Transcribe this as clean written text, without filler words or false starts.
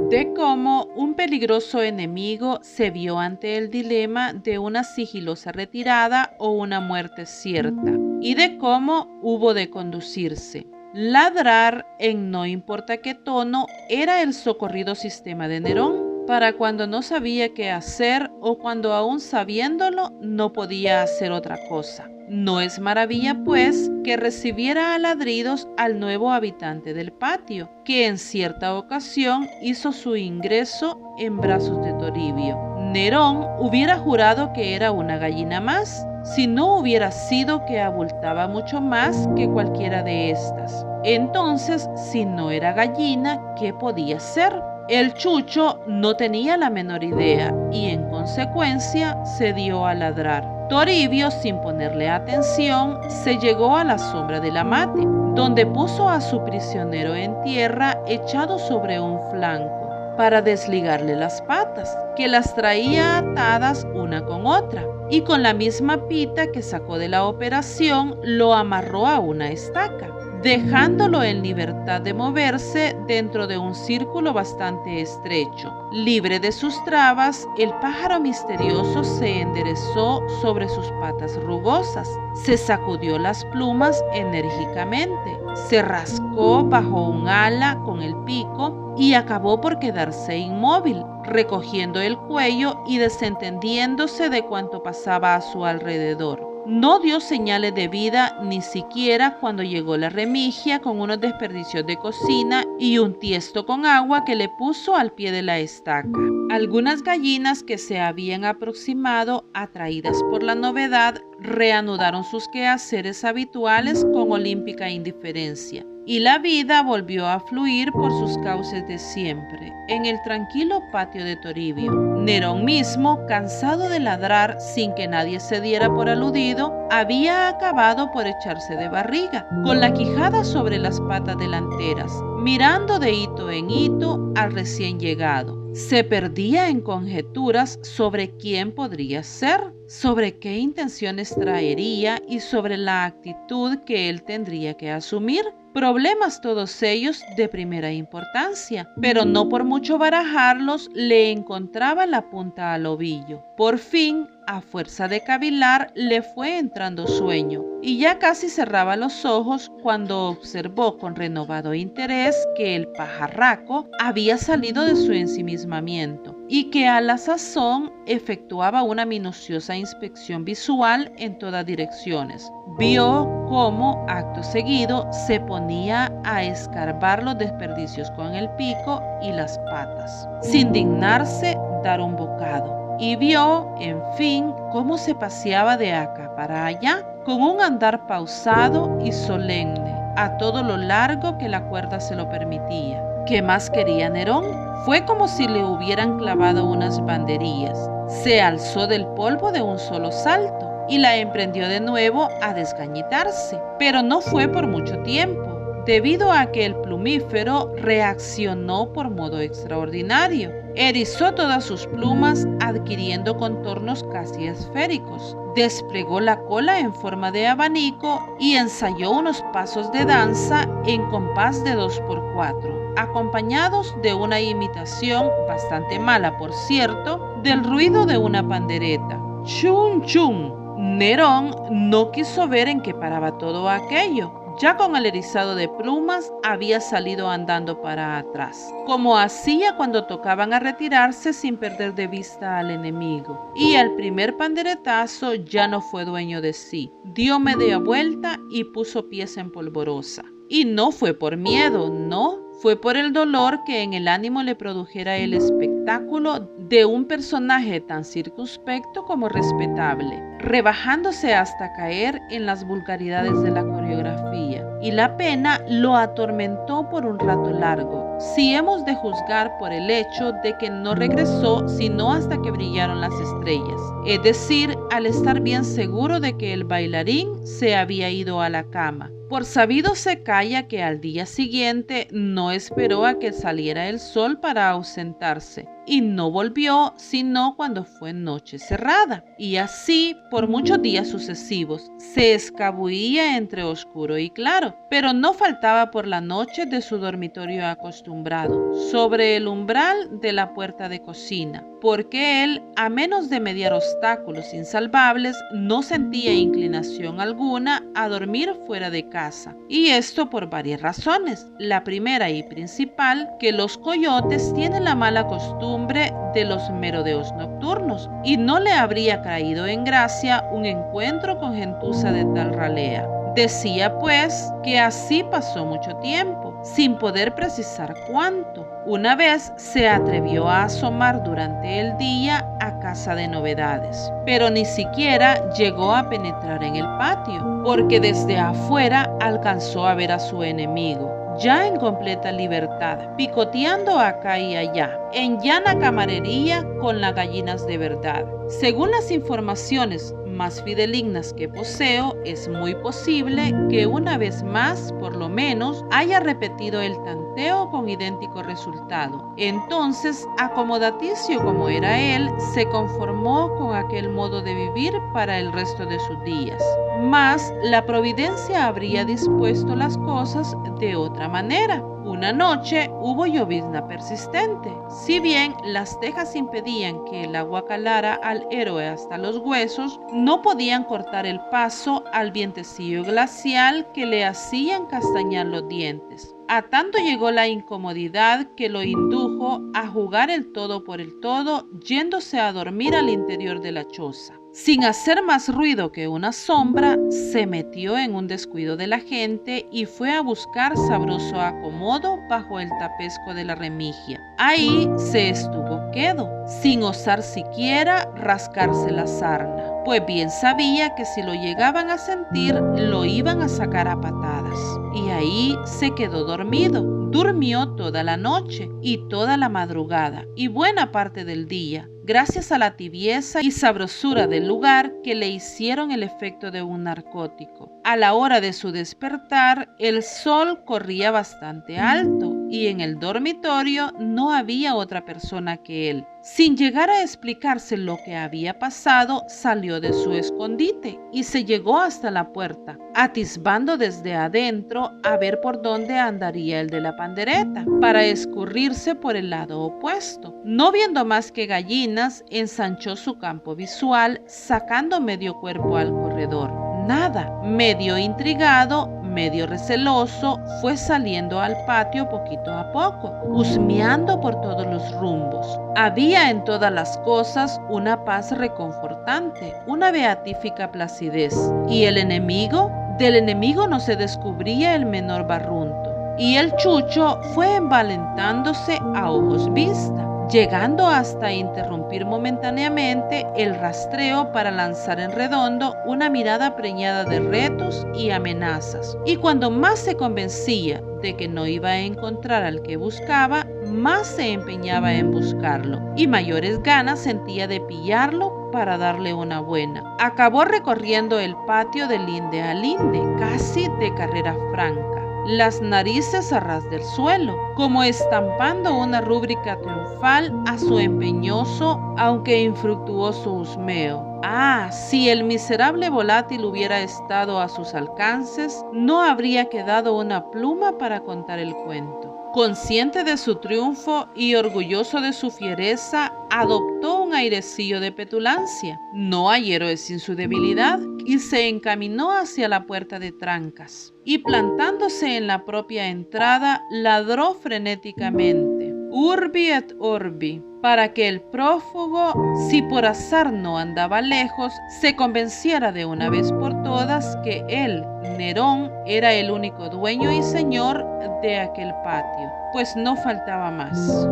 de cómo un peligroso enemigo se vio ante el dilema de una sigilosa retirada o una muerte cierta, y de cómo hubo de conducirse. Ladrar en no importa qué tono era el socorrido sistema de Nerón para cuando no sabía qué hacer o cuando aún sabiéndolo no podía hacer otra cosa. No es maravilla, pues, que recibiera a ladridos al nuevo habitante del patio, que en cierta ocasión hizo su ingreso en brazos de Toribio. Nerón hubiera jurado que era una gallina más, si no hubiera sido que abultaba mucho más que cualquiera de estas. Entonces, si no era gallina, ¿qué podía ser? El chucho no tenía la menor idea y en consecuencia se dio a ladrar. Toribio, sin ponerle atención, se llegó a la sombra del amate, donde puso a su prisionero en tierra echado sobre un flanco, para desligarle las patas, que las traía atadas una con otra, y con la misma pita que sacó de la operación lo amarró a una estaca, dejándolo en libertad de moverse dentro de un círculo bastante estrecho. Libre de sus trabas, el pájaro misterioso se enderezó sobre sus patas rugosas, se sacudió las plumas enérgicamente, se rascó bajo un ala con el pico y acabó por quedarse inmóvil, recogiendo el cuello y desentendiéndose de cuanto pasaba a su alrededor. No dio señales de vida ni siquiera cuando llegó la remigia con unos desperdicios de cocina y un tiesto con agua que le puso al pie de la estaca. Algunas gallinas que se habían aproximado, atraídas por la novedad, reanudaron sus quehaceres habituales con olímpica indiferencia, y la vida volvió a fluir por sus cauces de siempre, en el tranquilo patio de Toribio. Nerón mismo, cansado de ladrar sin que nadie se diera por aludido, había acabado por echarse de barriga, con la quijada sobre las patas delanteras, mirando de hito en hito al recién llegado. Se perdía en conjeturas sobre quién podría ser, sobre qué intenciones traería y sobre la actitud que él tendría que asumir. Problemas todos ellos de primera importancia, pero no por mucho barajarlos le encontraba la punta al ovillo. Por fin, a fuerza de cavilar, le fue entrando sueño y ya casi cerraba los ojos cuando observó con renovado interés que el pajarraco había salido de su ensimismamiento y que a la sazón efectuaba una minuciosa inspección visual en todas direcciones. Vio cómo, acto seguido, se ponía a escarbar los desperdicios con el pico y las patas, sin dignarse dar un bocado. Y vio, en fin, cómo se paseaba de acá para allá, con un andar pausado y solemne, a todo lo largo que la cuerda se lo permitía. ¿Qué más quería Nerón? Fue como si le hubieran clavado unas banderillas. Se alzó del polvo de un solo salto y la emprendió de nuevo a desgañitarse, pero no fue por mucho tiempo, debido a que el plumífero reaccionó por modo extraordinario. Erizó todas sus plumas, adquiriendo contornos casi esféricos. Desplegó la cola en forma de abanico y ensayó unos pasos de danza en compás de 2×4, acompañados de una imitación, bastante mala por cierto, del ruido de una pandereta. ¡Chun, chun! Nerón no quiso ver en qué paraba todo aquello. Ya con el erizado de plumas había salido andando para atrás, como hacía cuando tocaban a retirarse sin perder de vista al enemigo. Y al primer panderetazo ya no fue dueño de sí. Dio media vuelta y puso pies en polvorosa. Y no fue por miedo, no. Fue por el dolor que en el ánimo le produjera el espectáculo de un personaje tan circunspecto como respetable, rebajándose hasta caer en las vulgaridades de la coreografía. Y la pena lo atormentó por un rato largo, si hemos de juzgar por el hecho de que no regresó sino hasta que brillaron las estrellas, es decir, al estar bien seguro de que el bailarín se había ido a la cama. Por sabido se calla que al día siguiente no esperó a que saliera el sol para ausentarse, y no volvió sino cuando fue noche cerrada. Y así por muchos días sucesivos se escabullía entre oscuro y claro, pero no faltaba por la noche de su dormitorio acostumbrado, sobre el umbral de la puerta de cocina, porque él, a menos de mediar obstáculos insalvables, no sentía inclinación alguna a dormir fuera de casa. Y esto por varias razones. La primera y principal, que los coyotes tienen la mala costumbre de los merodeos nocturnos, y no le habría caído en gracia un encuentro con gentuza de tal ralea. Decía pues que así pasó mucho tiempo, sin poder precisar cuánto. Una vez se atrevió a asomar durante el día a casa de Novedades, pero ni siquiera llegó a penetrar en el patio, porque desde afuera alcanzó a ver a su enemigo, ya en completa libertad, picoteando acá y allá, en llana camarería con las gallinas de verdad. Según las informaciones más fidelignas que poseo, es muy posible que una vez más, por lo menos, haya repetido el tanteo con idéntico resultado. Entonces, acomodaticio como era él, se conformó con aquel modo de vivir para el resto de sus días. Mas la providencia habría dispuesto las cosas de otra manera. Una noche hubo llovizna persistente. Si bien las tejas impedían que el agua calara al héroe hasta los huesos, no podían cortar el paso al vientecillo glacial que le hacían castañar los dientes. A tanto llegó la incomodidad que lo indujo a jugar el todo por el todo, yéndose a dormir al interior de la choza. Sin hacer más ruido que una sombra, se metió en un descuido de la gente y fue a buscar sabroso acomodo bajo el tapesco de la remigia. Ahí se estuvo quedo, sin osar siquiera rascarse la sarna, pues bien sabía que si lo llegaban a sentir, lo iban a sacar a patadas. Y ahí se quedó dormido. Durmió toda la noche y toda la madrugada y buena parte del día, gracias a la tibieza y sabrosura del lugar que le hicieron el efecto de un narcótico. A la hora de su despertar, el sol corría bastante alto y en el dormitorio no había otra persona que él. Sin llegar a explicarse lo que había pasado, salió de su escondite y se llegó hasta la puerta, atisbando desde adentro a ver por dónde andaría el de la pandereta, para escurrirse por el lado opuesto. No viendo más que gallinas, ensanchó su campo visual, sacando medio cuerpo al corredor. Nada. Medio intrigado, medio receloso, fue saliendo al patio poquito a poco, husmeando por todos los rumbos. Había en todas las cosas una paz reconfortante, una beatífica placidez. ¿Y el enemigo? Del enemigo no se descubría el menor barrunto. Y el chucho fue envalentándose a ojos vista, llegando hasta interrumpir momentáneamente el rastreo para lanzar en redondo una mirada preñada de retos y amenazas. Y cuando más se convencía de que no iba a encontrar al que buscaba, más se empeñaba en buscarlo, y mayores ganas sentía de pillarlo para darle una buena. Acabó recorriendo el patio de linde a linde, casi de carrera franca, las narices a ras del suelo, como estampando una rúbrica triunfal a su empeñoso, aunque infructuoso husmeo. Ah, si el miserable volátil hubiera estado a sus alcances, no habría quedado una pluma para contar el cuento. Consciente de su triunfo y orgulloso de su fiereza, adoptó un airecillo de petulancia. No hay héroe sin su debilidad, y se encaminó hacia la puerta de trancas. Y plantándose en la propia entrada, ladró frenéticamente, urbi et orbi, para que el prófugo, si por azar no andaba lejos, se convenciera de una vez por todas que él, Nerón, era el único dueño y señor de aquel patio, pues no faltaba más.